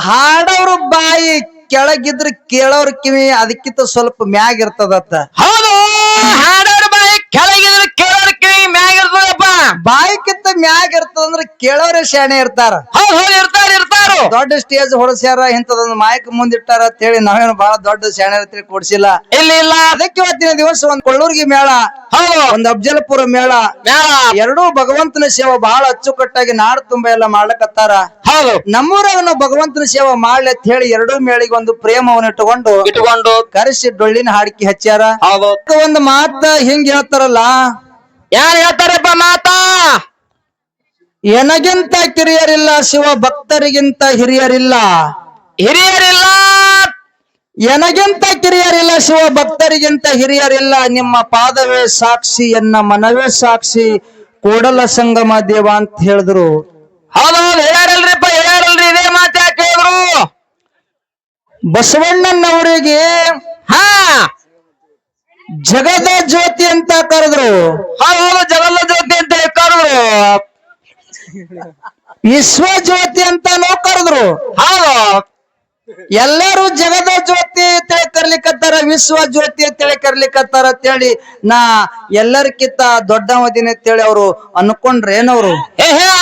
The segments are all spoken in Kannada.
ಹಾಡೋರು ಬಾಯಿ ಕೆಳಗಿದ್ರ ಕೇಳೋರ್ ಕಿವಿ ಅದಕ್ಕಿಂತ ಸ್ವಲ್ಪ ಮ್ಯಾಗ ಇರ್ತದತ್ತ. ಹೌದು, ಹಾಡೋರ್ ಬಾಯಿ ಕೆಳಗಿದ್ರ ಕೇಳೋರ್ ಕಿವಿ ಮ್ಯಾಗ ಇರ್ತದಪ್ಪ. ಬಾಯಿಕ್ಕಿಂತ ಮ್ಯಾಗ ಇರ್ತದಂದ್ರ ಕೇಳೋರೇ ಶಾಣೆ ಇರ್ತಾರ. ಹೌದು ಹೌದು, ಇರ್ತಾರ ಇರ್ತಾರ. ದೊಡ್ಡ ಸ್ಟೇಜ್ ಹೊಡಸ್ಯಾರ, ಇಂಥದೊಂದು ಮಾಯಕ್ ಮುಂದಿಟ್ಟಾರ ಅಂತ ಹೇಳಿ ನಾವೇನು ಬಹಳ ದೊಡ್ಡ ಶಾಣೆ ಇರ್ತೀವಿ ಕೊಡ್ಸಿಲ್ಲ. ಇಲ್ಲ ಇಲ್ಲ, ಅದಕ್ಕೆ ಇವತ್ತಿನ ದಿವಸ ಒಂದ್ ಕೊಳ್ಳೂರ್ಗಿ ಮೇಳ, ಹೌದು, ಒಂದ್ ಅಫಜಲಪುರ ಮೇಳ, ಎರಡೂ ಭಗವಂತನ ಸೇವೆ ಬಹಳ ಅಚ್ಚುಕಟ್ಟಾಗಿ ನಾಡು ತುಂಬಾ ಎಲ್ಲ ಮಾಡ್ಲಕತ್ತಾರ. ಹೌದು, ನಮ್ಮೂರಾಗ ನಾವು ಭಗವಂತನ ಸೇವೆ ಮಾಡ್ಲಿ ಅಂತ ಹೇಳಿ ಎರಡೂ ಮೇಳಿಗೆ ಒಂದು ಪ್ರೇಮವನ್ನು ಇಟ್ಟುಕೊಂಡು ಕರೆಸಿ ಡೊಳ್ಳಿನ ಹಾಡಿಕೆ ಹಚ್ಚಾರ. ಹೌದು, ಒಂದು ಮಾತ ಹಿಂಗ್ ಹೇಳ್ತಾರಲ್ಲ, ಯಾರು ಹೇಳ್ತಾರಪ್ಪ ಮಾತಾ? ಎನಗಿಂತ ಕಿರಿಯರಿಲ್ಲ, ಶಿವ ಭಕ್ತರಿಗಿಂತ ಹಿರಿಯರಿಲ್ಲ. ಹಿರಿಯರಿಲ್ಲ, ಎನಗಿಂತ ಕಿರಿಯರಿಲ್ಲ, ಶಿವ ಭಕ್ತರಿಗಿಂತ ಹಿರಿಯರಿಲ್ಲ. ನಿಮ್ಮ ಪಾದವೇ ಸಾಕ್ಷಿ, ಎನ್ನ ಮನವೇ ಸಾಕ್ಷಿ, ಕೂಡಲ ಸಂಗಮ ದೇವ ಅಂತ ಹೇಳಿದ್ರು. ಹೌದೌದು, ಹೇಳ್ಯಾರಲ್ರಿಪ್ಪ, ಹೇಳ್ಯಾರಲ್ರಿ. ಇದೇ ಮಾತು ಯಾಕೆ ಹೇಳಿದ್ರು? ಬಸವಣ್ಣನವರಿಗೆ ಹಾ ಜಗದ ಜ್ಯೋತಿ ಅಂತ ಕರೆದ್ರು. ಹೌದು, ಜಗಲ್ಲ ಜ್ಯೋತಿ ಅಂತ ಕರೆದ್ರು. ವಿಶ್ವ ಜ್ಯೋತಿ ಅಂತಾನೂ ಕರೆದ್ರು. ಹೌದು, ಎಲ್ಲರೂ ಜಗದ ಜ್ಯೋತಿ ಅಂತೇಳಿ ಕರ್ಲಿಕ್ಕತ್ತಾರ, ವಿಶ್ವ ಜ್ಯೋತಿ ಅಂತೇಳಿ ಕರ್ಲಿಕ್ಕತ್ತಾರ ಅಂತೇಳಿ ನಾ ಎಲ್ಲರಿಗಿಂತ ದೊಡ್ಡವದಿನ ಅಂತೇಳಿ ಅವ್ರು ಅನ್ಕೊಂಡ್ರೆ ಏನವ್ರು?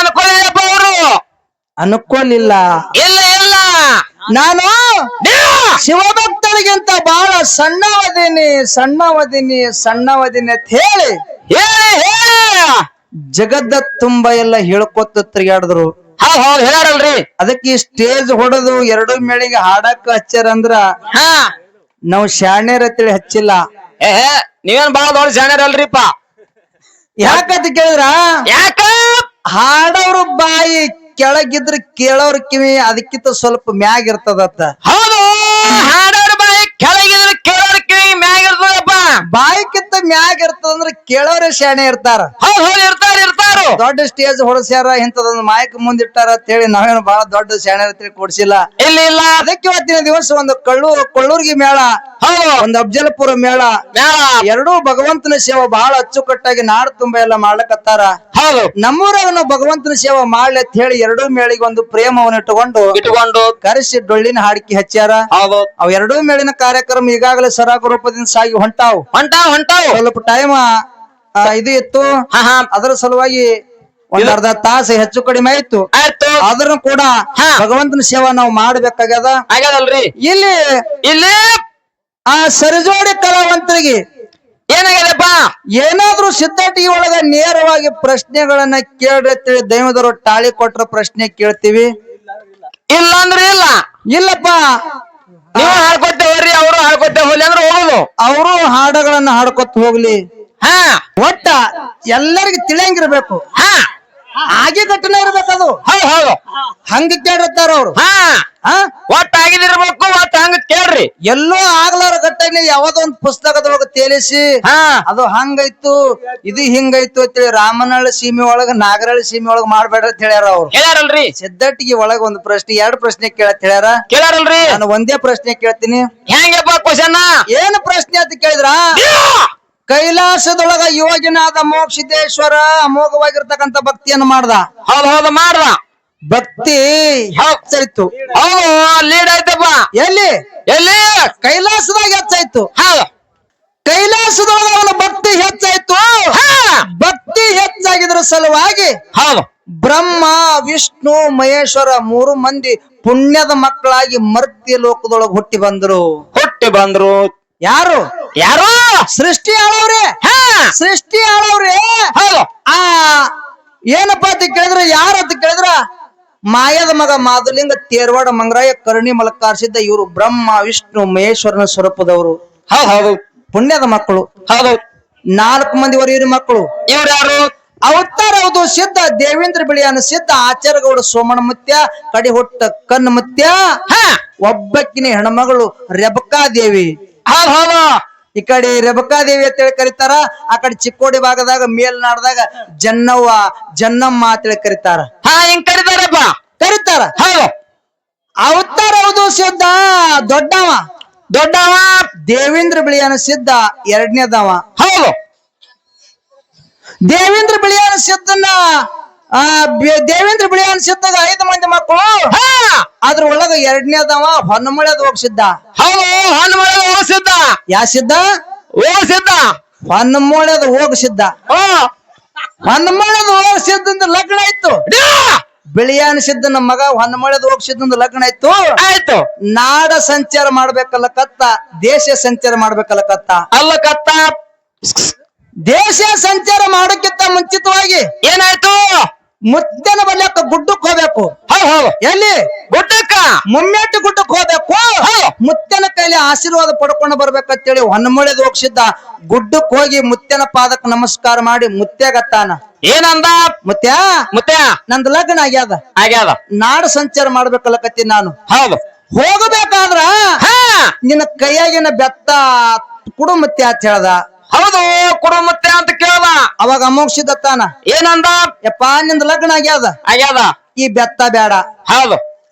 ಅನ್ಕೊಳ್ಳಪ್ಪ ಅವರು. ಅನ್ಕೊಳ್ಳಿಲ್ಲ. ಇಲ್ಲ ಇಲ್ಲ, ನಾನು ಶಿವಭಕ್ತರಿಗಿಂತ ಬಹಳ ಸಣ್ಣವದಿನಿ ಅಂತ ಹೇಳಿ ಜಗದ ತುಂಬಾ ಎಲ್ಲ ಹೇಳ್ಕೊತ ತಿರುಗಾಡಿದ್ರು. ಹೌದು ಹೌದು, ಹೇಳ್ಯಾರಲ್ರಿ. ಅದಕ್ಕೆ ಈ ಸ್ಟೇಜ್ ಹೊಡೆದು ಎರಡು ಮೇಳಿಗೆ ಹಾಡಕ್ ಹಚ್ಚಾರ ಅಂದ್ರ ಹಾ ನಾವು ಶಾಣ್ಯರ ಅಂತೇಳಿ ಹಚ್ಚಿಲ್ಲ. ನೀವೇನ್ ಬಾಳ ದೊಡ್ಡ ಶಾಣ್ಯರಲ್ರಿಪ್ಪ. ಯಾಕಂತ ಕೇಳಿದ್ರ, ಯಾಕ ಹಾಡೋರು ಬಾಯಿ ಕೆಳಗಿದ್ರ ಕೇಳೋರ್ ಕಿವಿ ಅದಕ್ಕಿಂತ ಸ್ವಲ್ಪ ಮ್ಯಾಗ ಇರ್ತದತ್ತ. ಹೌದು, ಹಾಡೋರ್ ಬಾಯಿ ಕೆಳಗಿದ್ರ ಕೇಳೋರ್ ಕಿವಿ ಮ್ಯಾಗ ಇರ್ತದಪ್ಪ. ಬಾಯಿಕ್ಕಿಂತ ಮ್ಯಾಗ ಇರ್ತದಂದ್ರ ಕೇಳೋರೇ ಶಾಣೆ ಇರ್ತಾರ. ಹೌದು ಹೌದು, ಇರ್ತಾರ ಇರ್ತಾರ. ದೊಡ್ಡ ಸ್ಟೇಜ್ ಹೊಡಸ್ಯಾರ, ಇಂಥದೊಂದು ಮಾಯಕ್ ಮುಂದಿಟ್ಟಾರ ಅಂತ ಹೇಳಿ ನಾವೇನು ಬಹಳ ದೊಡ್ಡ ಶಾಣೆ ಇರ್ತೀವಿ ಕೊಡ್ಸಿಲ್ಲ. ಇಲ್ಲ ಇಲ್ಲ, ಅದಕ್ಕೆ ಇವತ್ತಿನ ದಿವಸ ಒಂದು ಕೊಳ್ಳೂರ್ಗಿ ಮೇಳ, ಹೌದು, ಒಂದು ಅಫಜಲಪುರ ಮೇಳ, ಎರಡೂ ಭಗವಂತನ ಸೇವೆ ಬಹಳ ಅಚ್ಚುಕಟ್ಟಾಗಿ ನಾಡು ತುಂಬಾ ಎಲ್ಲ ಮಾಡ್ಲಕತ್ತಾರ. ಹೌದು, ನಮ್ಮೂರಾಗ ನಾವು ಭಗವಂತನ ಸೇವೆ ಮಾಡ್ಲಿ ಅಂತ ಹೇಳಿ ಎರಡೂ ಮೇಳಿಗೆ ಒಂದು ಪ್ರೇಮವನ್ನು ಇಟ್ಟುಕೊಂಡು ಕರೆಸಿ ಡೊಳ್ಳಿನ ಹಾಡಿಕೆ ಹಚ್ಚಾರ. ಹೌದು, ಅವ್ ಎರಡೂ ಮೇಳಿನ ಕಾರ್ಯಕ್ರಮ ಈಗಾಗಲೇ ಸರಾಗ ರೂಪದಿಂದ ಸಾಗಿ ಹೊಂಟಾವ್. ಸ್ವಲ್ಪ ಟೈಮ್ ಇದು ಇತ್ತು, ಅದರ ಸಲುವಾಗಿ ಒಂದ್ ಅರ್ಧ ತಾಸು ಹೆಚ್ಚು ಕಡಿಮೆ ಆಯ್ತು. ಆದ್ರೂ ಕೂಡ ಭಗವಂತನ ಸೇವಾ ನಾವು ಮಾಡ್ಬೇಕಾಗ್ಯದ. ಆಗ್ಯದಲ್ರಿ. ಇಲ್ಲಿ ಇಲ್ಲಿ ಆ ಸರಿಜೋಡಿ ಕಲಾವಂತರಿಗೆ ಏನಾಗ್ಯದಪ್ಪ? ಏನಾದ್ರೂ ಸಿದ್ಧಟಿಗೆ ಒಳಗ ನೇರವಾಗಿ ಪ್ರಶ್ನೆಗಳನ್ನ ಕೇಳಿರ್ತೀವಿ. ದೈವದವರು ಟಾಳಿ ಕೊಟ್ರ ಪ್ರಶ್ನೆ ಕೇಳ್ತೀವಿ. ಇಲ್ಲ ಅಂದ್ರೆ ಇಲ್ಲ. ಇಲ್ಲಪ್ಪ, ನೀವು ಹಾಡ್ಕೊತ ಹೋಗ್ರಿ, ಅವರು ಹಾಡ್ಕೊತ ಹೋಗ್ಲಿ ಅಂದ್ರೆ ಹೋಗುದು. ಅವರು ಹಾಡುಗಳನ್ನ ಹಾಡ್ಕೊತ ಹೋಗ್ಲಿ. ಹಾ, ಒಟ್ಟ ಎಲ್ಲರಿಗೂ ತಿಳಿಯಂಗಿರ್ಬೇಕು. ಹಾ, ಹಾಗೆ ಘಟನೆ ಇರ್ಬೇಕದು. ಹೌದು ಹೌದು, ಹಂಗ ಕೇಳಿರ್ತಾರ ಅವ್ರು. ಒಟ್ಟ ಆಗಿದಿರ್ಬೇಕು, ಒಟ್ಟ ಹಂಗ ಕೇಳ್ರಿ. ಎಲ್ಲೋ ಆಗ್ಲಾರ ಘಟನೆ ಯಾವ್ದೋ ಒಂದು ಪುಸ್ತಕದೊಳಗ ತೇಲಿಸಿ ಅದು ಹಂಗೈತು ಇದು ಹಿಂಗೈತು ಅಂತೇಳಿ ರಾಮನಹಳ್ಳಿ ಸೀಮೆ ಒಳಗ ನಾಗರಹಳ್ಳಿ ಸೀಮೆ ಒಳಗ ಮಾಡ್ಬೇಡ್ರಿ ಅಂತ ಹೇಳ್ಯಾರ ಅವ್ರು. ಹೇಳ್ಯಾರಲ್ರಿ. ಸಿದ್ಧಟಿಗೆ ಒಳಗ ಒಂದು ಪ್ರಶ್ನೆ, ಎರಡು ಪ್ರಶ್ನೆ ಕೇಳತ್ ಹೇಳ್ಯಾರಲ್ರಿ. ನಾನು ಒಂದೇ ಪ್ರಶ್ನೆ ಕೇಳ್ತೀನಿ. ಹೆಂಗಪ್ಪ ಕ್ವಶನ್? ಏನು ಪ್ರಶ್ನೆ ಅಂತ ಕೇಳಿದ್ರ, ಕೈಲಾಸದೊಳಗ ಯೋಗಿನಾದ ಮೋಕ್ಷಿದ್ದೇಶ್ವರ ಅಮೋಘವಾಗಿರ್ತಕ್ಕಂಥ ಭಕ್ತಿಯನ್ನು ಮಾಡ್ದ. ಹೌದು ಹೌದು, ಮಾಡ್ದ. ಭಕ್ತಿ ಹೆಚ್ಚಾಯ್ತು. ಹೌದು, ಲೀಡ್ ಆಯ್ತಪ್ಪ. ಎಲ್ಲಿ? ಎಲ್ಲಿ? ಕೈಲಾಸದಾಗ ಹೆಚ್ಚಾಯ್ತು. ಹೌದು, ಕೈಲಾಸದೊಳಗ ಅವನ ಭಕ್ತಿ ಹೆಚ್ಚಾಯ್ತು. ಭಕ್ತಿ ಹೆಚ್ಚಾಗಿದ್ರ ಸಲುವಾಗಿ ಹೌದು, ಬ್ರಹ್ಮ ವಿಷ್ಣು ಮಹೇಶ್ವರ ಮೂರು ಮಂದಿ ಪುಣ್ಯದ ಮಕ್ಕಳಾಗಿ ಮರ್ತ್ಯ ಲೋಕದೊಳಗ ಹುಟ್ಟಿ ಬಂದ್ರು. ಯಾರು? ಸೃಷ್ಟಿ ಆಳವ್ರೆ. ಸೃಷ್ಟಿ ಆಳವ್ರೆ. ಹೌದು. ಏನಪ್ಪಾ ಅಂತ ಕೇಳಿದ್ರ, ಯಾರು ಅಂತ ಕೇಳಿದ್ರ, ಮಾಯದ ಮಗ ಮಾಧುಲಿಂಗ ತೇರ್ವಾಡ ಮಂಗರಾಯ ಕರ್ಣಿ ಮಲಕಾರ್ಸಿದ್ದ ಇವರು ಬ್ರಹ್ಮ ವಿಷ್ಣು ಮಹೇಶ್ವರನ ಸ್ವರೂಪದವರು. ಹೌದು ಹೌದು, ಪುಣ್ಯದ ಮಕ್ಕಳು. ಹೌದು, 4 ಮಂದಿ ವರಿಯರಿ ಮಕ್ಕಳು. ಇವ್ರು ಯಾರು? ಅವತಾರ ಹೌದು ಸಿದ್ಧ ದೇವೇಂದ್ರ ಬಿಳಿಯನ ಸಿದ್ಧ ಆಚಾರಗೌಡ ಸೋಮಣ ಮುತ್ಯ ಕಡಿ ಹೊಟ್ಟ ಕಣ್ಣು ಮುತ್ಯ. ಒಬ್ಬಕ್ಕಿನ ಹೆಣ್ಮಗಳು ರೆಬಕಾದೇವಿ. ಹೌದು ಹೌದು, ಈ ಕಡೆ ರೆಬಕಾದೇವಿ ಅಂತೇಳಿ ಕರೀತಾರ. ಆ ಕಡೆ ಚಿಕ್ಕೋಡಿ ಭಾಗದಾಗ ಮೇಲ್ನಾಡ್ದಾಗ ಜನ್ನಮ್ಮ ಅಂತೇಳಿ ಕರೀತಾರ. ಹಿಂಗ್ ಕರೀತಾರಪ್ಪ, ಕರೀತಾರ. ಹೌದು, ಅವತಾರ ಹೌದು ಸಿದ್ಧ ದೊಡ್ಡವ. ದೇವೇಂದ್ರ ಬಿಳಿಯನ ಸಿದ್ಧ ಎರಡನೇದವ. ಹೌದು, ದೇವೇಂದ್ರ ಬಿಳಿಯನ ಸಿದ್ಧನ ದೇವೇಂದ್ರ ಬಿಳಿ ಅನ್ಸಿದ್ದಾಗ 5 ಮಂದಿ ಮಕ್ಕಳು. ಅದ್ರ ಒಳಗ 2ನೇದವ ಹೊನ್ನಮಳೆದ ಹೋಗ್ಸಿದ್ದ. ಹೌದು ಹೊನ್ನಮಳೆದ ಹೋಗಿಸಿದ್ದ. ಯಾ ಸಿದ್ದ? ಹೋಗಿಸಿದ್ದ. ಹೊನ್ನಮಳೆದ ಹೋಗಿಸಿದ್ದ. ಹೊನ್ನಮಳೆದ ಹೋಗಿಸಿದ್ದ ಲಗ್ನ ಆಯ್ತು. ಬಿಳಿಯಾನ ಸಿದ್ದನ ಮಗ ಹೊನ್ನಮಳೆದ ಹೋಗಿಸಿದ್ದ ಲಗ್ನ ಆಯ್ತು. ಆಯ್ತು. ನಾಡ ಸಂಚಾರ ಮಾಡ್ಬೇಕಲ್ಲ ಕತ್ತ, ದೇಶ ಸಂಚಾರ ಮಾಡ್ಬೇಕಲ್ಲ ಕತ್ತ. ಅಲ್ಲ ಕತ್ತ. ದೇಶ ಸಂಚಾರ ಮಾಡೋಕ್ಕಿಂತ ಮುಂಚಿತವಾಗಿ ಏನಾಯ್ತು? ಮುತ್ತನ ಬಲ್ಯಕ್ಕ ಗುಡ್ಡಕ್ಕೆ ಹೋಗ್ಬೇಕು. ಹೌದು. ಎಲ್ಲಿ? ಗುಡ್ಡಕ್ಕ. ಮುಮ್ಮೆಟ್ಟು ಗುಡ್ಡಕ್ಕೆ ಹೋಗ್ಬೇಕು. ಮುತ್ತನ ಕೈಲಿ ಆಶೀರ್ವಾದ ಪಡ್ಕೊಂಡು ಬರ್ಬೇಕಂತೇಳಿ ಹೊನ್ನಮಳೆದ ಹೋಗ್ಸಿದ್ದ. ಗುಡ್ಡಕ್ಕೆ ಹೋಗಿ ಮುತ್ತನ ಪಾದಕ್ಕೆ ನಮಸ್ಕಾರ ಮಾಡಿ ಮುತ್ಯಾಗತ್ತಾನ. ಏನಂದ? ಮುತ್ಯ ನಂದು ಲಗ್ನ ಆಗ್ಯಾದ. ನಾಡು ಸಂಚಾರ ಮಾಡ್ಬೇಕಲ್ಲಕತ್ತಿ ನಾನು. ಹೌದು. ಹೋಗಬೇಕಾದ್ರ ನಿನ್ನ ಕೈಯಾಗಿನ ಬೆತ್ತ ಕುಡು ಮುತ್ಯ ಅಂತ ಹೇಳ್ದ. ಹೌದು ಕೊಡು ಮತ್ತೆ ಅಂತ ಕೇಳ್ದ. ಅವಾಗ ಅಮೋಕ್ಷಿದತ್ತಾನ. ಏನಂದ? ಯಪ್ಪ ನಿಂದ ಲಗ್ನ ಆಗ್ಯಾದ. ಈ ಬೆತ್ತ ಬೇಡ. ಹೌದು.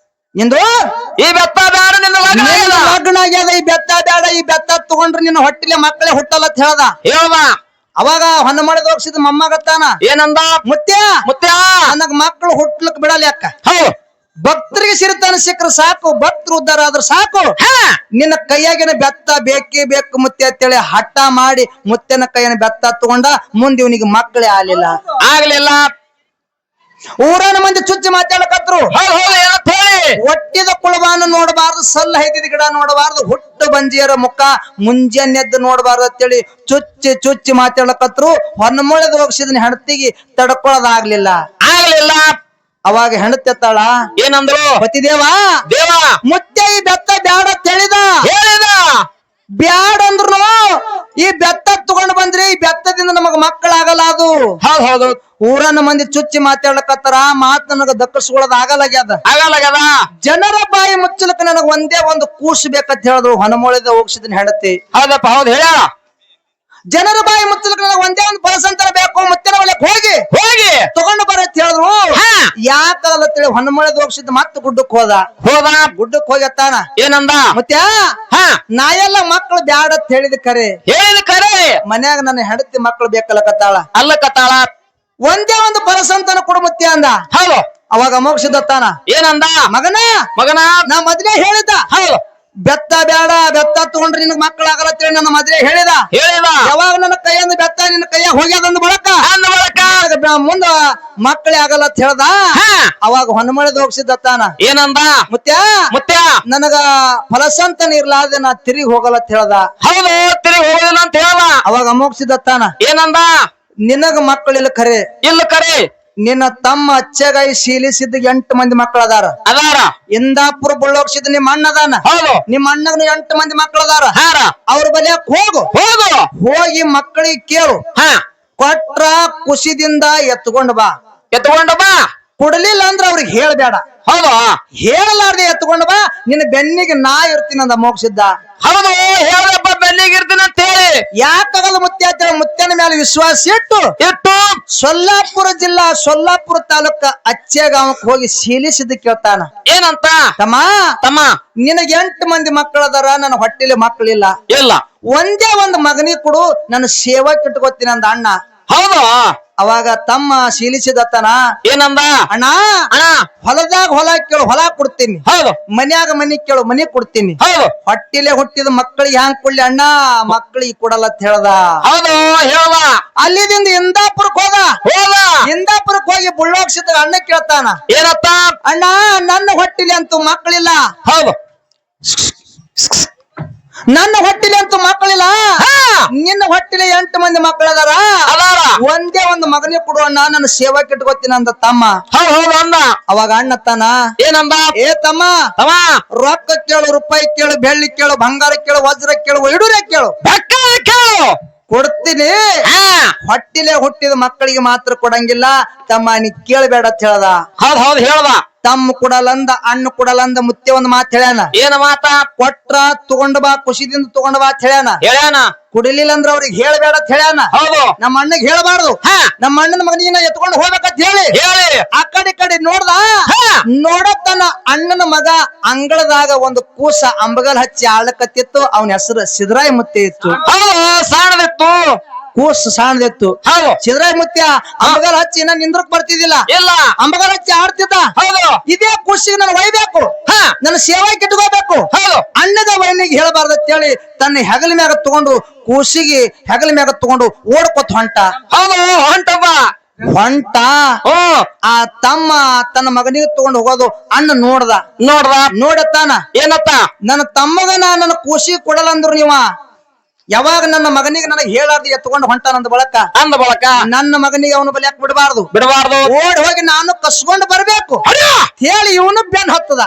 ನಿಂದು ಈ ಬೆತ್ತ ಬೇಡ. ನಿನ್ನ ಲಗ್ನ ಆಗ್ಯಾದ. ಈ ಬೆತ್ತ ಬೇಡ. ಈ ಬೆತ್ತ ತಗೊಂಡ್ರೆ ನಿನ್ನ ಹೊಟ್ಟಿಲೆ ಮಕ್ಕಳೇ ಹುಟ್ಟಲ್ಲ ಅಂತ ಹೇಳ್ದ. ಅವಾಗ ಹೊನ್ನಮಳೆದ ಹೋಗ್ಸಿದ ಮೊಮ್ಮಗತ್ತಾನ. ಏನಂದ? ಮುತ್ಯ ನನಗ್ ಮಕ್ಕಳು ಹುಟ್ಲಕ್ ಬಿಡಲ್ಲ ಅಕ್ಕ. ಹೌದು. ಭಕ್ತರಿಗೆ ಸಿರಿತಾನ ಸಿಕ್ಕ್ರ ಸಾಕು, ಭಕ್ತರು ಉದ್ದಾರ ಆದ್ರ ಸಾಕು. ನಿನ್ನ ಕೈಯಾಗಿನ ಬೆತ್ತ ಬೇಕೇ ಬೇಕು ಮುತ್ಯ ಅಂತೇಳಿ ಹಠ ಮಾಡಿ ಮುತ್ಯನ ಕೈಯನ ಬೆತ್ತ ತಗೊಂಡ. ಮುಂದೆ ಇವನಿಗೆ ಮಕ್ಕಳೇ ಆಗ್ಲಿಲ್ಲ. ಊರನ ಮಂದಿ ಚುಚ್ಚಿ ಮಾತಾಡಕತ್ರು. ಒಟ್ಟಿದ ಕುಳಬಾನ ನೋಡಬಾರ್ದು, ಸಲ್ಲ ಹೈದಿದ ಗಿಡ ನೋಡಬಾರ್ದು, ಹುಟ್ಟು ಬಂಜಿಯರ ಮುಖ ಮುಂಜಾನೆದ್ದು ನೋಡಬಾರ್ದು ಅಂತೇಳಿ ಚುಚ್ಚಿ ಮಾತಾಡಕತ್ರು. ಹೊನ್ನಮಳೆದ ಹೋಗಿಸಿದನ ಹೆಂಡತಿಗೆ ತಡ್ಕೊಳ್ಳೋದಾಗ್ಲಿಲ್ಲ. ಅವಾಗ ಹೆಣತೆತ್ತಾಳ. ಏನಂದ್ರು? ಪತಿದೇವ ಮುತ್ಯ ಈ ಬೆತ್ತ ಬ್ಯಾಡ ಅಂತ ಹೇಳಿದ. ಬ್ಯಾಡ ಅಂದ್ರು ಈ ಬೆತ್ತ ತಗೊಂಡ್ ಬಂದ್ರಿ, ಈ ಬೆತ್ತದಿಂದ ನಮಗ ಮಕ್ಕಳಾಗಲ್ಲ. ಅದು ಹೌದು. ಊರನ್ನ ಮಂದಿ ಚುಚ್ಚಿ ಮಾತಾಡ್ಲಕತ್ತಾರ. ಮಾತ್ ನನಗ ದಕ್ಕಿಸ್ಕೊಳ್ಳೋದ್ ಆಗಲಾಗ್ಯದ. ಜನರ ಬಾಯಿ ಮುಚ್ಚಲಕ್ಕ ನನಗ ಒಂದೇ ಒಂದು ಕೂಸು ಬೇಕಂತ ಹೇಳಿದ್ರು. ಹೊನ್ನಮಳೆದ ಹೋಗ್ಸಿದನ್ ಹೆಂಡತಿ. ಹೌದಪ್ಪ. ಹೌದು ಹೇಳ. ಜನರ ಬಾಯಿ ಮುಚ್ಚಲಕ್ಕ ನನಗ ಒಂದೇ ಒಂದು ಪರಸಂತರ ಬೇಕು. ಮುತ್ತಿನ ಒಳಕ್ ಹೋಗಿ ತಗೊಂಡು ಬರತ್ ಹೇಳಿದ್ರು. ಯಾಕಂತೇಳಿ ಹೊನ್ನಮಳೆದ ಹೋಗ್ಸಿದ್ ಮತ್ತ ಗುಡ್ಡಕ್ ಹೋದ. ಗುಡ್ಡಕ್ ಹೋಗತ್ತಾನ. ಏನಂದ? ಮುತ್ಯ ನಾ ಎಲ್ಲ ಮಕ್ಕಳು ಬ್ಯಾಡ ಅಂತ ಹೇಳಿದ ಕರೆ ಮನ್ಯಾಗ ನನ್ನ ಹೆಂಡತಿ ಮಕ್ಕಳು ಬೇಕಲ್ಲಕತ್ತಾಳ. ಒಂದೇ ಒಂದು ಪರಸಂತನ ಕೊಡು ಮುತ್ಯ ಅಂದ. ಹೌದು. ಅವಾಗ ಮೋಕ್ಷದತ್ತಾನ. ಏನಂದ? ಮಗನ ನಾ ಮೊದಲೇ ಹೇಳಿದ. ಬೆತ್ತ ಬ್ಯಾಡ, ಬೆತ್ತ ತಗೊಂಡ್ರೆ ನಿನಗ್ ಮಕ್ಕಳಾಗಲ್ಲ ಅಂತೇಳಿ ನನ್ನ ಮೊದಲೇ ಹೇಳಿದ. ಯಾವಾಗ ನನ್ನ ಕೈಯಿಂದ ಬೆತ್ತ ನಿನ್ನ ಕೈಯಾಗ ಹೋಗ್ಯದಂದ ಬಳಕ ಮುಂದ ಮಕ್ಕಳೇ ಆಗಲ್ಲ ಅಂತ ಹೇಳ್ದ. ಅವಾಗ ಹೊನ್ನಮಳೆದ ಹೋಗ್ಸಿದತ್ತಾನ. ಏನಂದ? ಮುತ್ಯ ನನಗ ಫಲಸಂತನ ಇರ್ಲಾರ್ದೆ ನಾ ತಿರುಗಿ ಹೋಗಲ್ಲ ಅಂತ ಹೇಳ್ದ. ಹೌದು. ತಿರುಗಿ ಹೋಗಲ್ಲ ಅಂತ ಹೇಳ್ದ. ಅವಾಗ ಅಮೋಕ್ಷಿದತ್ತಾನ. ಏನಂದ? ನಿನಗ ಮಕ್ಕಳಿಲ್ಲ ಕರೆ. ನಿನ್ನ ತಮ್ಮ ಅಚ್ಚಗಾಯಿ ಶೀಲಿಸಿದ 8 ಮಂದಿ ಮಕ್ಕಳ ಅದಾರ. ಇಂದಾಪುರ ಬಳ್ಳೋಗ್ಸಿದ ನಿಮ್ಮ ಅಣ್ಣ ಅದಾನ. ನಿಮ್ಮ ಅಣ್ಣಗ 8 ಮಂದಿ ಮಕ್ಕಳ ಅದಾರ. ಅವ್ರ ಬಲಿಯಕ್ ಹೋಗಿ ಮಕ್ಕಳಿಗೆ ಕೇಳು. ಕೊಟ್ರ ಖುಷಿದಿಂದ ಎತ್ಕೊಂಡ್ ಬಾ. ಕೊಡ್ಲಿಲ್ಲ ಅಂದ್ರ ಅವ್ರಿಗೆ ಹೇಳ್ಬೇಡ. ಹೇಳಲಾರ್ದೆ ಎತ್ಕೊಂಡ್ ಬಾ. ನಿನ್ನ ಬೆನ್ನಿಗೆ ನಾ ಇರ್ತೀನಿ ಅಂದ ಮೋಕ್ಷಿದ್ದ. ಹೌದು. ಹೇಳಪ್ಪ ಬೆನ್ನಿಗೆ ಇರ್ತೀನಿ ಅಂತ ಹೇಳಿ. ಯಾಕಾಗಲ್ಲ ಮುತ್ಯ ಅಂತ ಮುತ್ಯನ ಮೇಲೆ ವಿಶ್ವಾಸ ಇಟ್ಟು ಸೊಲ್ಲಾಪುರ ಜಿಲ್ಲಾ ಸೊಲ್ಲಾಪುರ ತಾಲೂಕ ಅಚ್ಚೆಗಾಂವಕ್ ಹೋಗಿ ಶೀಲಿಸಿದ ಕೇಳ್ತಾನ. ಏನಂತ? ತಮ್ಮ ನಿನಗೆ 8 ಮಂದಿ ಮಕ್ಕಳದಾರ. ನನ್ನ ಹೊಟ್ಟೆಲಿ ಮಕ್ಕಳಿಲ್ಲ. ಒಂದೇ ಒಂದು ಮಗನಿಗೆ ಕೊಡು, ನನ್ನ ಸೇವಕ್ಕೆ ಇಟ್ಕೋತೀನಿ ಅಂದ ಅಣ್ಣ. ಹೌದು. ಅವಾಗ ತಮ್ಮ ಶೀಲಿಸಿದತ್ತನ. ಏನಂದ? ಅಣ್ಣ ಹೊಲದಾಗ ಹೊಲ ಕೇಳು, ಹೊಲ ಕೊಡ್ತೀನಿ. ಮನ್ಯಾಗ ಮನಿ ಕೇಳು, ಮನಿ ಕೊಡ್ತೀನಿ. ಹೊಟ್ಟಿಲೆ ಹುಟ್ಟಿದ ಮಕ್ಕಳಿಗೆ ಹ್ಯಾಂಗ್ ಕೊಡ್ಲಿ ಅಣ್ಣ, ಮಕ್ಕಳಿಗೆ ಕೊಡಲ್ಲ ಅಂತ ಹೇಳ್ದ. ಅಲ್ಲಿದಿಂದ ಇಂದಾಪುರಕ್ಕೆ ಹೋದ. ಇಂದಾಪುರಕ್ಕೆ ಹೋಗಿ ಬುಳ್ಳೋಗ್ಸಿದ ಅಣ್ಣ ಕೇಳ್ತಾನ. ಏನತ್ತ? ಅಣ್ಣ ನನ್ನ ಹೊಟ್ಟಿಲೆ ಅಂತೂ ಮಕ್ಕಳಿಲ್ಲ. ನನ್ನ ಹೊಟ್ಟಿಲೆ ಅಂತೂ ಮಕ್ಕಳಿಲ್ಲ. ನಿನ್ನ ಹೊಟ್ಟಿಲೆ 8 ಮಂದಿ ಮಕ್ಕಳದಾರ. ಒಂದೇ ಒಂದು ಮಗನಿಗೆ ಕೊಡು ಅಣ್ಣ, ನನ್ನ ಸೇವಕ್ಕೆ ಇಟ್ಕೋತೀನಿ ಅಂದ ತಮ್ಮ. ಅವಾಗ ಅಣ್ಣತ್ತಾನ. ಏನಂದ? ಏ ತಮ್ಮ ರೊಕ್ಕ ಕೇಳು, ರೂಪಾಯಿ ಕೇಳು, ಬೆಳ್ಳಿ ಕೇಳು, ಬಂಗಾರ ಕೇಳು, ವಜ್ರ ಕೇಳು, ಇಡುರೆ ಕೇಳು, ಕೊಡ್ತೀನಿ. ಹೊಟ್ಟಿಲೆ ಹುಟ್ಟಿದ ಮಕ್ಕಳಿಗೆ ಮಾತ್ರ ಕೊಡಂಗಿಲ್ಲ ತಮ್ಮ, ನೀ ಕೇಳಬೇಡ ಅಂತ ಹೇಳ್ದ. ಹೇಳ್ದ. ತಮ್ಮ ಕೊಡಲಂದ, ಅಣ್ಣ ಕೊಡಲಂದ. ಮುತ್ಯ ಒಂದ್ ಮಾತು ಹೇಳ್ಯಾನ. ಏನ ಮಾತ? ಕೊಟ್ರ ತಗೊಂಡ್ ಬಾ, ಖುಷಿದಿಂದ ತಗೊಂಡ್ ಬಾ ಅಂತ ಹೇಳ್ಯಾನ. ಕುಡಿಲಿಲ್ಲ ಅಂದ್ರ ಅವ್ರಿಗೆ ಹೇಳ್ಬೇಡ ಅಂತ ಹೇಳ್ಯಾನ. ನಮ್ಮ ಅಣ್ಣಗ್ ಹೇಳ್ಬಾರ್ದು. ನಮ್ಮ ಅಣ್ಣನ ಮಗನಿಗೆ ಎತ್ಕೊಂಡು ಹೋಗ್ಬೇಕಂತ ಹೇಳಿ ಆ ಕಡೆ ನೋಡತನ ಅಣ್ಣನ ಮಗ ಅಂಗಳದಾಗ ಒಂದು ಕೂಸ ಅಂಬಗಲ್ ಹಚ್ಚಿ ಆಳಕತ್ತಿತ್ತು. ಅವನ ಹೆಸರು ಸಿದ್ರಾಯ ಮುತ್ತೆ ಇತ್ತು. ಸಾಣದಿತ್ತು. ಕೂಸ್ ಸಾಣದಿತ್ತು. ಹೌದು ಸಿದ್ರಾಯ ಮುತ್ಯ ಅಂಬಗಾಲ ಹಚ್ಚಿ ಇನ್ನ ನಿಂದ್ರಕ್ ಬರ್ತಿದ್ದಿಲ್ಲ. ಇಲ್ಲ ಅಂಬಗಾಲ ಹಚ್ಚಿ ಆಡ್ತಿದ್ದ. ಹೌದು ಇದೇ ಖುಷಿಗೆ ನಾನು ಒಯ್ಬೇಕು, ಹಾ ನನ್ನ ಸೇವೆ ಕಿಟ್ಕೋಬೇಕು. ಹೌದು ಅಣ್ಣದ ವೈನಿಗೆ ಹೇಳಬಾರ್ದು ಅಂತೇಳಿ ತನ್ನ ಹೆಗಲ ಮ್ಯಾಗ ತಗೊಂಡು ಕೂಸಿಗೆ ಹೆಗಲ ಮ್ಯಾಗ ತಗೊಂಡು ಓಡ್ಕೊತ್ ಹೊಂಟ. ಹೌದು ಹೊಂಟಪ್ಪ ಹೊಂಟ. ಹ್ಮ್ ಆ ತಮ್ಮ ತನ್ನ ಮಗನಿಗೆ ತಗೊಂಡು ಹೋಗೋದು ಅಣ್ಣ ನೋಡ್ದ ನೋಡತ್ತಾನ. ಏನತ್ತ ನನ್ನ ತಮ್ಮಗ ನನ್ನ ಕೂಸಿಗೆ ಕೊಡಲ್ಲ ಅಂದ್ರು ನೀವ ಯಾವಾಗ ನನ್ನ ಮಗನಿಗೆ ನನಗೆ ಹೇಳಾರ್ದು ಎತ್ಕೊಂಡು ಹೊಂಟ ನಂದ ಬಳಕ ಅಂದ ಬಳಕ ನನ್ನ ಮಗನಿಗೆ ಅವನು ಬಲಿಯಾಕ ಬಿಡಬಾರ್ದು. ಓಡ್ ಹೋಗಿ ನಾನು ಕಸ್ಕೊಂಡು ಬರ್ಬೇಕು ಹೇಳಿ ಇವನು ಬೆನ್ ಹತ್ತದ.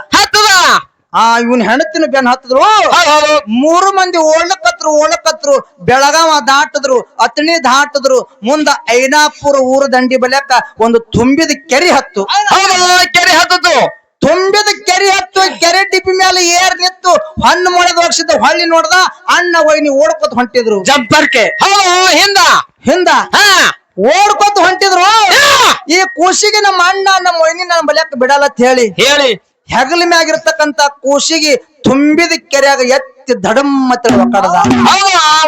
ಇವನ್ ಹೆಣತಿನ ಬೆನ್ ಹತ್ತದ್ರು. 3 ಮಂದಿ ಓಡ್ಲಕತ್ರು ಬೆಳಗಾವ ದಾಟದ್ರು, ಅತಣಿ ದಾಟದ್ರು. ಮುಂದ ಐನಾಪುರ ಊರ ದಂಡಿ ಬಲಿಯಾಕ ಒಂದು ತುಂಬಿದ ಕೆರೆ ಹತ್ತು. ತುಂಬಿದ ಕೆರೆ ಹತ್ತು. ಕೆರೆ ಡಿಪಿ ಮೇಲೆ ಏರ್ ನಿಂತು ಹಣ್ಣು ಮೊಳೆದ ವರ್ಷದ ಹೊಳ್ಳಿ ನೋಡ್ದ ಅಣ್ಣ ವೈನಿ ಓಡ್ಕೊತ ಹೊಂಟಿದ್ರು. ಜಂಪರ್ಕೆ ಹಿಂದ ಓಡ್ಕೊತ ಹೊಂಟಿದ್ರು. ಈ ಕೂಸಿಗೆ ನಮ್ಮ ಅಣ್ಣ ನಮ್ಮ ವೈನಿ ನನ್ನ ಬಲಿಯಾಕ ಬಿಡಲ್ಲ ಅಂತ ಹೇಳಿ ಹೆಗಲ ಮ್ಯಾಗಿರ್ತಕ್ಕಂತ ಕೂಸಿಗೆ ತುಂಬಿದ ಕೆರೆಯಾಗ ಎತ್ತಿ ದಡಮ್ಮ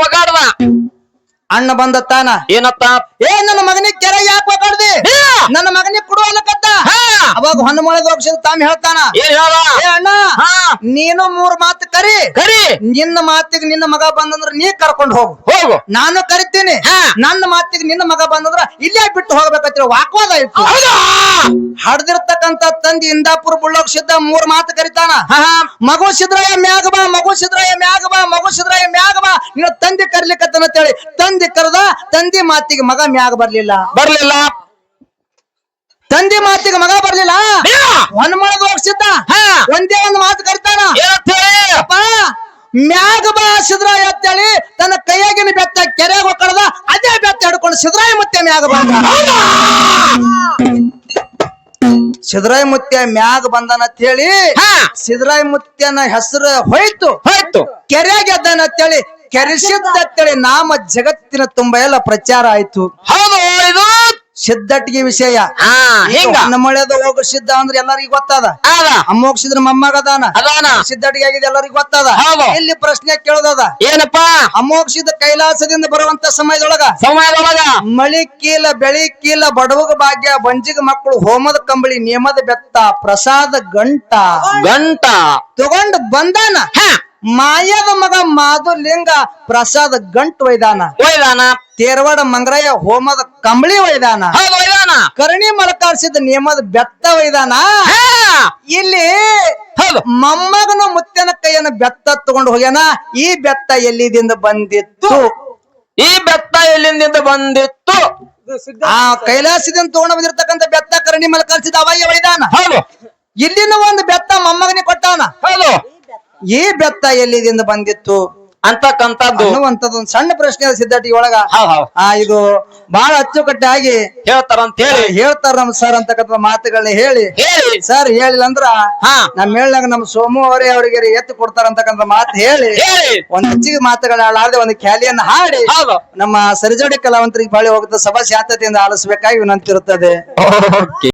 ಒಕಾಡದ. ಅಣ್ಣ ಬಂದತ್ತಾನ. ಏನತ್ತ ನನ್ನ ಮಗನಿಗೆ ಕೆರೆ ಯಾಕೆ ಒಕಾಡ್ದಿ? ನನ್ನ ಮಗನಿಗೆ ಕೊಡುವಲ್ಲಕತ್ತ. ಅವಾಗ ಹೊನ್ನ ಮೊಳೆದ ವರ್ಷದ ತಾಮ್ ಹೇಳ್ತಾನ, ಅಣ್ಣ ನೀನು 3 ಮಾತು ಕರಿ. ನಿನ್ನ ಮಾತಿಗೆ ನಿನ್ನ ಮಗ ಬಂದಂದ್ರ ನೀ ಕರ್ಕೊಂಡು ಹೋಗು, ನಾನು ಕರಿತೀನಿ. ನನ್ನ ಮಾತಿಗೆ ನಿನ್ನ ಮಗ ಬಂದಂದ್ರ ಇಲ್ಲೇ ಬಿಟ್ಟು ಹೋಗ್ಬೇಕಂತ ವಾಕ್ವಾದ ಇತ್ತು. ಹಡ್ದಿರ್ತಕ್ಕಂತ ತಂದಿ ಇಂದಾಪುರ ಬುಳ್ಳೋಗ್ ಸಿದ್ಧ 3 ಮಾತು ಕರಿತಾನ. ಮಗು ಸಿದ್ರಾಯ ಮ್ಯಾಗ ಬಾ, ಮಗು ಸಿದ್ರಾಯ ಮ್ಯಾಗ ಬಾ, ಮಗು ಸಿದ್ರಾಯ ಮ್ಯಾಗ ಬಾ. ನೀನು ತಂದಿ ಕರ್ಲಿಕ್ಕತ್ತನ ಅಂತೇಳಿ ತಂದಿ ಕರೆದ. ತಂದಿ ಮಾತಿಗೆ ಮಗ ಮ್ಯಾಗ ಬರ್ಲಿಲ್ಲ. ತಂದಿ ಮಾತಿಗೆ ಮಗ ಬರ್ಲಿಲ್ಲ. ಹೊನ್ಮಳದ ಹೋಗ್ಸಿದ್ದ ಒಂದೇ ಒಂದು ಮಾತು ಕರಿತಾನ, ಮ್ಯಾಗ ಬಾ ಸಿದ್ರಾಯ ಅಂತೇಳಿ ತನ್ನ ಕೈಯಾಗಿನ ಬೆತ್ತ ಕೆರೆಗೆ ಹೋಗ್ಕಳದ. ಅದೇ ಬೆತ್ತ ಹಿಡ್ಕೊಂಡು ಸಿದ್ರಾಯ ಮುತ್ಯ ಮ್ಯಾಗ ಬಂದ. ಸಿದ್ರಾಯ ಮುತ್ಯ ಮ್ಯಾಗ ಬಂದನ ಅಂತೇಳಿ ಸಿದ್ರಾಯ ಮುತ್ಯನ ಹೆಸರು ಹೋಯ್ತು. ಕೆರೆಯಾಗ ಎದ್ದಾನ ಅಂತೇಳಿ ಕೆರೆಸಿದ್ದಂತೇಳಿ ನಾಮ ಜಗತ್ತಿನ ತುಂಬ ಎಲ್ಲ ಪ್ರಚಾರ ಆಯ್ತು. ಸಿದ್ದಟ್ಟಿಗೆ ವಿಷಯ ನಮ್ಮಳೆದ ಹೋಗ ಸಿದ್ಧ ಅಂದ್ರೆ ಎಲ್ಲರಿಗೂ ಗೊತ್ತದ. ಅಮ್ಮೋಗ್ಸಿದ್ರ ಮೊಮ್ಮಗದಾನ, ಸಿದ್ದಟ್ಟಿಗೆ ಆಗಿದೆ ಎಲ್ಲರಿಗೂ ಗೊತ್ತದ. ಇಲ್ಲಿ ಪ್ರಶ್ನೆ ಕೇಳೋದದ, ಏನಪ್ಪಾ ಅಮ್ಮೋಗ್ಸಿದ ಕೈಲಾಸದಿಂದ ಬರುವಂತ ಸಮಯದೊಳಗ ಮಳಿ ಕೀಲ ಬೆಳಿ ಕೀಲ ಬಡವಗ ಭಾಗ್ಯ ಬಂಜಿಗ ಮಕ್ಕಳು ಹೋಮದ ಕಂಬಳಿ ನೇಮದ ಬೆತ್ತ ಪ್ರಸಾದ ಗಂಟ ತಗೊಂಡು ಬಂದಾನ. ಮಾಯದ ಮಗ ಮಾಧುಲಿಂಗ ಪ್ರಸಾದ ಗಂಟು ಒಯ್ದಾನ. ತೇರವಾಡ ಮಂಗರಾಯ ಹೋಮದ ಕಂಬಳಿ ಒಯ್ದಾನ. ಕರ್ಣಿ ಮಲಕಾರ್ಸಿದ ನೇಮದ ಬೆತ್ತ ಒಯ್ದಾನ. ಇಲ್ಲಿ ಮೊಮ್ಮಗನ ಮುತ್ತನ ಕೈಯನ್ನ ಬೆತ್ತ ತಗೊಂಡು ಹೋಗ್ಯಾನ. ಈ ಬೆತ್ತ ಎಲ್ಲಿದಿಂದ ಬಂದಿತ್ತು? ಆ ಕೈಲಾಸದಿಂದ ತಗೊಂಡು ಬಂದಿರ್ತಕ್ಕಂಥ ಬೆತ್ತ ಕರ್ಣಿ ಮಲಕಾರ್ಸಿದ ಅವಾಗ ಒಯ್ದಾನ. ಇಲ್ಲಿನ ಒಂದು ಬೆತ್ತ ಮೊಮ್ಮಗನಿಗೆ ಕೊಟ್ಟಾನ. ಈ ಬೆತ್ತ ಎಲ್ಲಿದಿಂದ ಬಂದಿತ್ತು ಅಂತಕ್ಕಂಥದ್ದು ಅನ್ನುವಂಥದ್ದು ಒಂದು ಸಣ್ಣ ಪ್ರಶ್ನೆ ಅದ ಸಿದ್ಧಾಟಿ ಒಳಗ. ಇದು ಬಹಳ ಅಚ್ಚುಕಟ್ಟಾಗಿ ಹೇಳ್ತಾರ ನಮ್ ಸರ್ ಅಂತಕ್ಕಂಥ ಮಾತುಗಳನ್ನ ಹೇಳಿ ಸರ್ ಹೇಳಿಲ್ಲ ಅಂದ್ರ ನಮ್ ಮೇಲ್ನಾಗ ನಮ್ ಸೋಮು ಅವರೇ ಅವರಿಗೆ ಎತ್ತು ಕೊಡ್ತಾರ ಅಂತಕ್ಕಂಥ ಮಾತು ಹೇಳಿ ಒಂದ್ ಹೆಚ್ಚಿಗೆ ಮಾತುಗಳಾಡದೆ ಒಂದು ಖ್ಯಾಲಿಯನ್ನ ಹಾಡಿ ನಮ್ಮ ಸರಿಜೋಡಿ ಕಲಾವಂತರಿಗೆ ಬಾಳಿ ಹೋಗುತ್ತ ಸಭಾ ಶಾಂತತೆಯಿಂದ ಆಲಿಸಬೇಕಾಗಿ ವಿನಂತಿರುತ್ತದೆ.